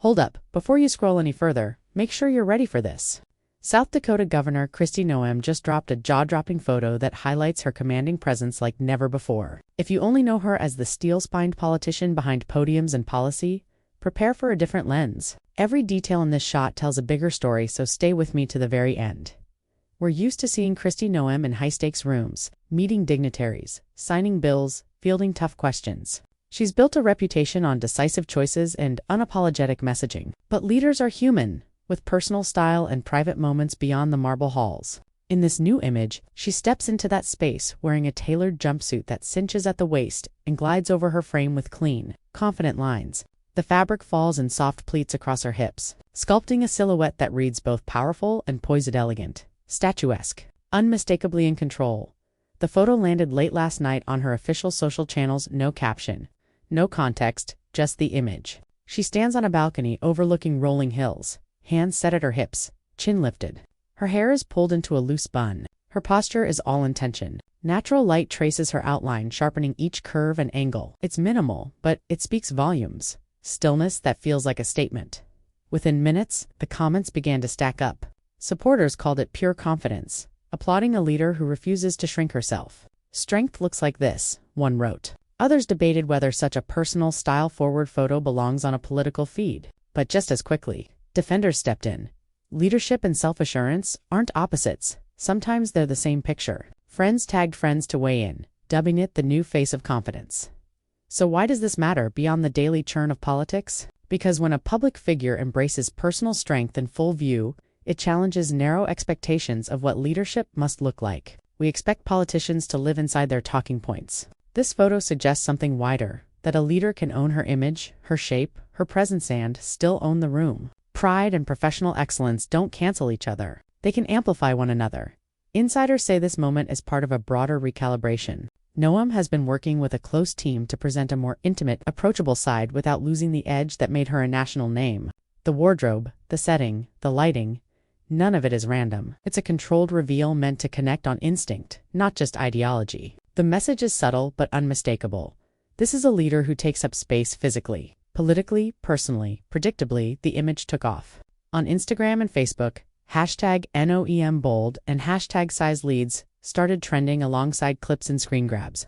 Hold up, before you scroll any further, make sure you're ready for this. South Dakota Governor Kristi Noem just dropped a jaw-dropping photo that highlights her commanding presence like never before. If you only know her as the steel-spined politician behind podiums and policy, prepare for a different lens. Every detail in this shot tells a bigger story, so stay with me to the very end. We're used to seeing Kristi Noem in high-stakes rooms, meeting dignitaries, signing bills, fielding tough questions. She's built a reputation on decisive choices and unapologetic messaging. But leaders are human, with personal style and private moments beyond the marble halls. In this new image, she steps into that space wearing a tailored jumpsuit that cinches at the waist and glides over her frame with clean, confident lines. The fabric falls in soft pleats across her hips, sculpting a silhouette that reads both powerful and poised elegant, statuesque, unmistakably in control. The photo landed late last night on her official social channels, no caption, no context, just the image. She stands on a balcony overlooking rolling hills, hands set at her hips, chin lifted. Her hair is pulled into a loose bun. Her posture is all intention. Natural light traces her outline, sharpening each curve and angle. It's minimal, but it speaks volumes. Stillness that feels like a statement. Within minutes, the comments began to stack up. Supporters called it pure confidence, applauding a leader who refuses to shrink herself. "Strength looks like this," one wrote. Others debated whether such a personal, style-forward photo belongs on a political feed. But just as quickly, defenders stepped in. Leadership and self-assurance aren't opposites. Sometimes they're the same picture. Friends tagged friends to weigh in, dubbing it the new face of confidence. So why does this matter beyond the daily churn of politics? Because when a public figure embraces personal strength in full view, it challenges narrow expectations of what leadership must look like. We expect politicians to live inside their talking points. This photo suggests something wider, that a leader can own her image, her shape, her presence, and still own the room. Pride and professional excellence don't cancel each other. They can amplify one another. Insiders say this moment is part of a broader recalibration. Noem has been working with a close team to present a more intimate, approachable side without losing the edge that made her a national name. The wardrobe, the setting, the lighting, none of it is random. It's a controlled reveal meant to connect on instinct, not just ideology. The message is subtle but unmistakable. This is a leader who takes up space physically, politically, personally. Predictably, the image took off. On Instagram and Facebook, #NOEMBold and #SizeLeads started trending alongside clips and screen grabs.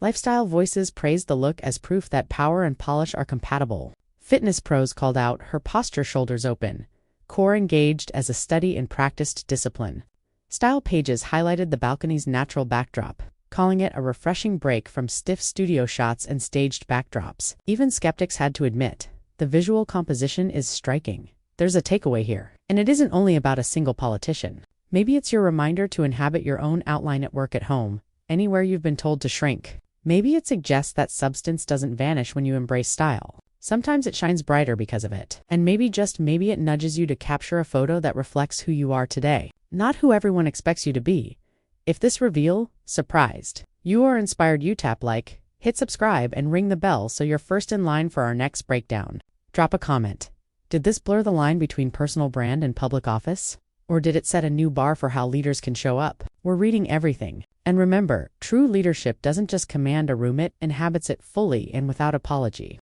Lifestyle voices praised the look as proof that power and polish are compatible. Fitness pros called out her posture, shoulders open, core engaged as a study in practiced discipline. Style pages highlighted the balcony's natural backdrop, calling it a refreshing break from stiff studio shots and staged backdrops. Even skeptics had to admit, the visual composition is striking. There's a takeaway here. And it isn't only about a single politician. Maybe it's your reminder to inhabit your own outline at work, at home, anywhere you've been told to shrink. Maybe it suggests that substance doesn't vanish when you embrace style. Sometimes it shines brighter because of it. And maybe, just maybe, it nudges you to capture a photo that reflects who you are today, not who everyone expects you to be. If this reveal surprised you or inspired you, tap like, hit subscribe, and ring the bell so you're first in line for our next breakdown. Drop a comment. Did this blur the line between personal brand and public office? Or did it set a new bar for how leaders can show up? We're reading everything. And remember, true leadership doesn't just command a room, it inhabits it fully and without apology.